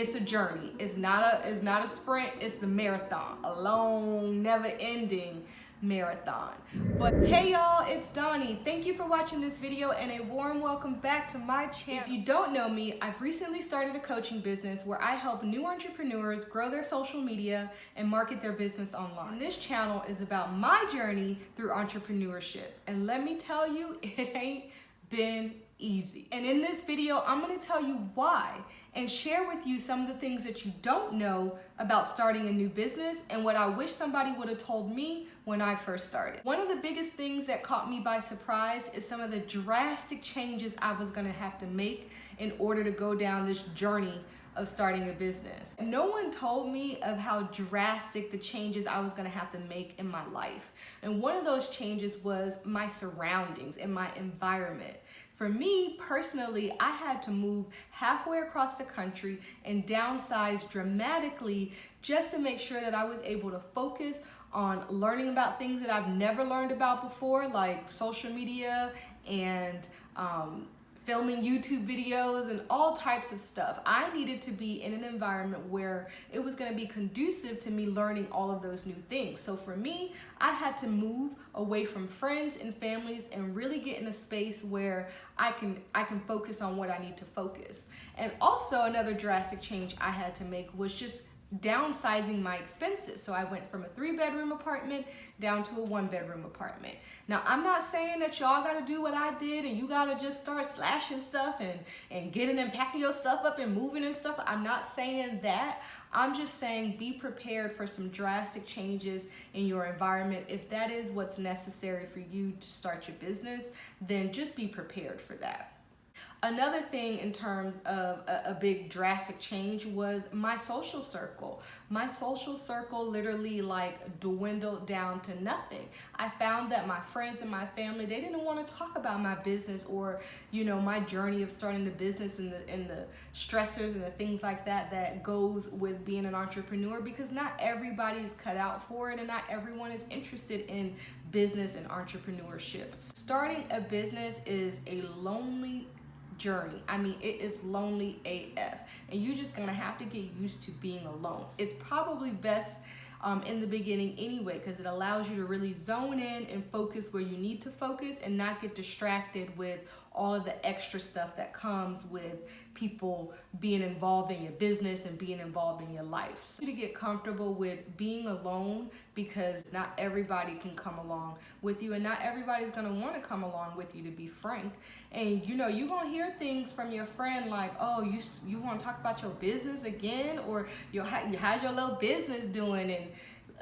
it's a journey. It's not a sprint, it's a marathon. A long, never-ending marathon. But hey y'all, it's Donni. Thank you for watching this video and a warm welcome back to my channel. If you don't know me, I've recently started a coaching business where I help new entrepreneurs grow their social media and market their business online. And this channel is about my journey through entrepreneurship. And let me tell you, it ain't been easy. And in this video, I'm gonna tell you why and share with you some of the things that you don't know about starting a new business and what I wish somebody would have told me when I first started. One of the biggest things that caught me by surprise is some of the drastic changes I was gonna have to make in order to go down this journey of starting a business. No one told me of how drastic the changes I was gonna have to make in my life. And one of those changes was my surroundings and my environment. For me personally, I had to move halfway across the country and downsize dramatically just to make sure that I was able to focus on learning about things that I've never learned about before, like social media and filming YouTube videos and all types of stuff. I needed to be in an environment where it was gonna be conducive to me learning all of those new things. So for me, I had to move away from friends and families and really get in a space where I can focus on what I need to focus. And also another drastic change I had to make was just downsizing my expenses. So I went from a 3-bedroom apartment down to a 1-bedroom apartment. Now, I'm not saying that y'all gotta do what I did and you gotta just start slashing stuff and getting and packing your stuff up and moving and stuff. I'm not saying that. I'm just saying be prepared for some drastic changes in your environment. If that is what's necessary for you to start your business, then just be prepared for that. Another thing in terms of a big drastic change was my social circle. My social circle literally like dwindled down to nothing. I found that my friends and my family, they didn't want to talk about my business or, you know, my journey of starting the business and the stressors and the things like that that goes with being an entrepreneur, because not everybody is cut out for it and not everyone is interested in business and entrepreneurship. Starting a business is a lonely journey. I mean, it is lonely AF, and you're just gonna have to get used to being alone. It's probably best in the beginning anyway, because it allows you to really zone in and focus where you need to focus and not get distracted with all of the extra stuff that comes with people being involved in your business and being involved in your life. So to get comfortable with being alone, because not everybody can come along with you and not everybody's gonna wanna come along with you, to be frank. And you know, you're gonna hear things from your friend like, oh, you wanna talk about your business again? Or how's your little business doing? And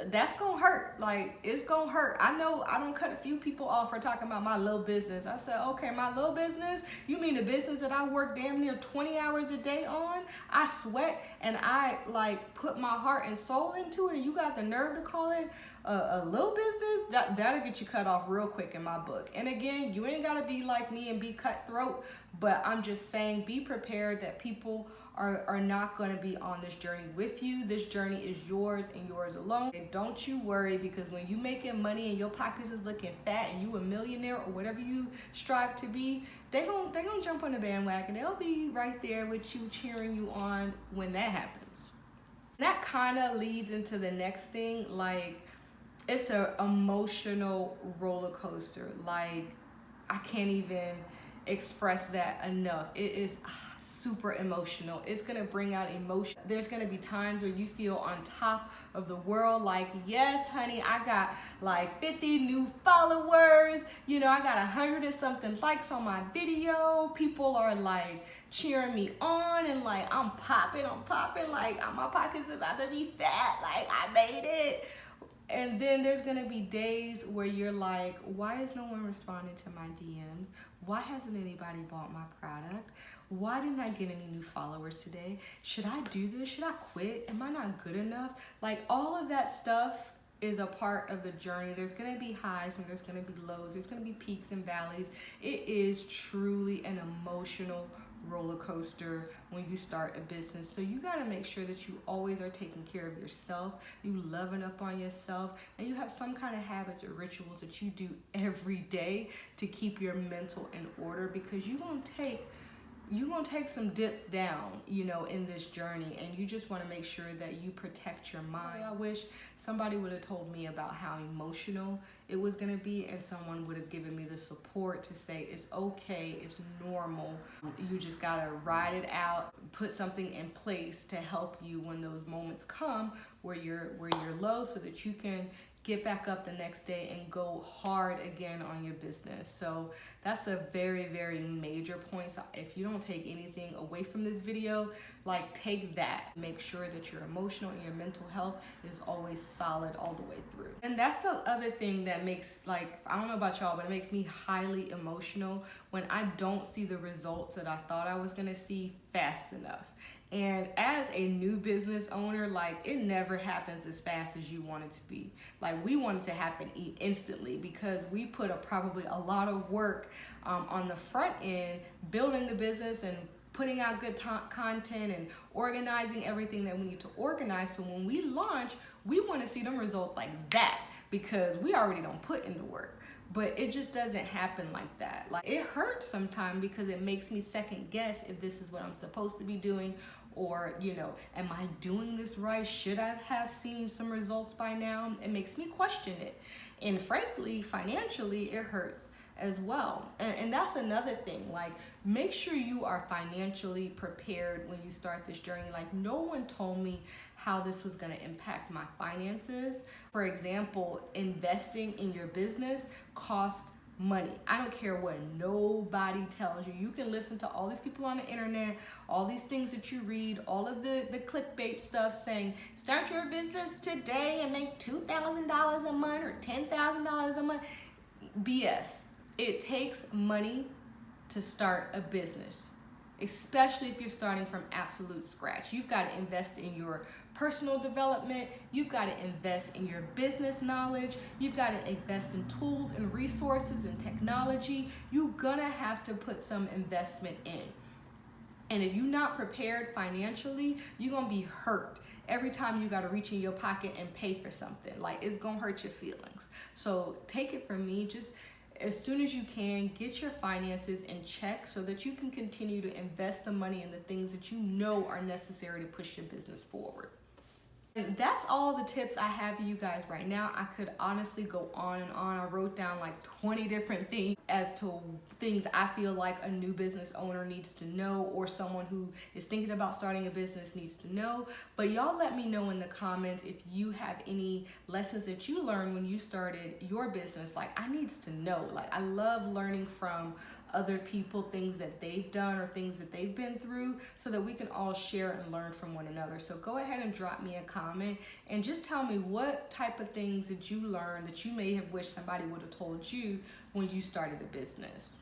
that's gonna hurt. Like, it's gonna hurt. I know I don't cut a few people off for talking about my little business. I said, okay, my little business? You mean the business that I work damn near 20 hours a day on? I sweat and I like put my heart and soul into it, and you got the nerve to call it a little business? That'll get you cut off real quick in my book. And again, you ain't gotta be like me and be cutthroat, but I'm just saying, be prepared that people are not going to be on this journey with you. This journey is yours and yours alone. And don't you worry, because when you making money and your pockets is looking fat and you a millionaire or whatever you strive to be, they gonna jump on the bandwagon. They'll be right there with you, cheering you on when that happens. That kind of leads into the next thing. Like, it's an emotional roller coaster. Like, I can't even express that enough. It is super emotional. It's gonna bring out emotion. There's gonna be times where you feel on top of the world, like, yes, honey, I got like 50 new followers. You know, I got 100 and something likes on my video. People are like cheering me on and like, I'm popping, like my pocket's about to be fat, like I made it. And then there's gonna be days where you're like, why is no one responding to my DMs? Why hasn't anybody bought my product? Why didn't I get any new followers today? Should I do this? Should I quit? Am I not good enough? Like, all of that stuff is a part of the journey. There's gonna be highs and there's gonna be lows. There's gonna be peaks and valleys. It is truly an emotional roller coaster when you start a business. So you got to make sure that you always are taking care of yourself, you loving up on yourself, and you have some kind of habits or rituals that you do every day to keep your mental in order, because you're going to take you're gonna take some dips down, you know, in this journey, and you just want to make sure that you protect your mind. I wish somebody would have told me about how emotional it was gonna be, and someone would have given me the support to say it's okay, it's normal. You just gotta ride it out, put something in place to help you when those moments come where you're low, so that you can get back up the next day and go hard again on your business. So that's a very, very major point. So if you don't take anything away from this video, like, take that. Make sure that your emotional and your mental health is always solid all the way through. And that's the other thing that makes, like, I don't know about y'all, but it makes me highly emotional when I don't see the results that I thought I was gonna see fast enough. And as a new business owner, like, it never happens as fast as you want it to be. Like, we want it to happen instantly because we put probably a lot of work on the front end, building the business and putting out good content and organizing everything that we need to organize. So when we launch, we want to see them results like that because we already don't put in the work. But it just doesn't happen like that. Like, it hurts sometimes because it makes me second guess if this is what I'm supposed to be doing, or, you know, am I doing this right? Should I have seen some results by now? It makes me question it. And frankly, financially, it hurts as well. And that's another thing. Like, make sure you are financially prepared when you start this journey. Like, no one told me how this was going to impact my finances. For example, investing in your business costs money. I don't care what nobody tells you. You can listen to all these people on the internet, all these things that you read, all of the clickbait stuff saying, start your business today and make $2,000 a month or $10,000 a month. BS. It takes money to start a business, especially if you're starting from absolute scratch. You've got to invest in your personal development. You've got to invest in your business knowledge. You've got to invest in tools and resources and technology. You're gonna have to put some investment in. And if you're not prepared financially, you're gonna be hurt every time you gotta reach in your pocket and pay for something. Like, it's gonna hurt your feelings. So take it from me, just as soon as you can, get your finances in check so that you can continue to invest the money in the things that you know are necessary to push your business forward. And that's all the tips I have for you guys right now. I could honestly go on and on. I wrote down like 20 different things as to things I feel like a new business owner needs to know, or someone who is thinking about starting a business needs to know. But y'all let me know in the comments if you have any lessons that you learned when you started your business. Like, I needs to know. Like, I love learning from other people, things that they've done or things that they've been through, so that we can all share and learn from one another. So go ahead and drop me a comment and just tell me what type of things that you learned that you may have wished somebody would have told you when you started the business.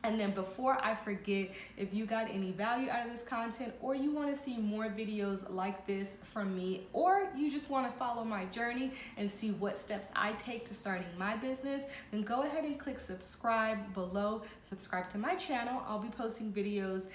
And then before I forget, if you got any value out of this content, or you want to see more videos like this from me, or you just want to follow my journey and see what steps I take to starting my business, then go ahead and click subscribe below. Subscribe to my channel. I'll be posting videos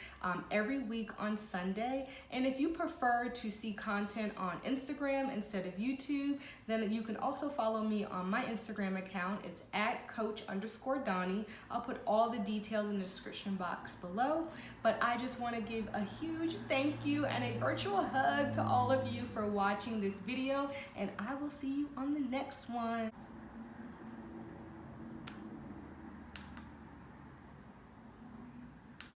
every week on Sunday. And if you prefer to see content on Instagram instead of YouTube, then you can also follow me on my Instagram account. It's @coach_Donni. I'll put all the details in the description box below. But I just want to give a huge thank you and a virtual hug to all of you for watching this video, and I will see you on the next one.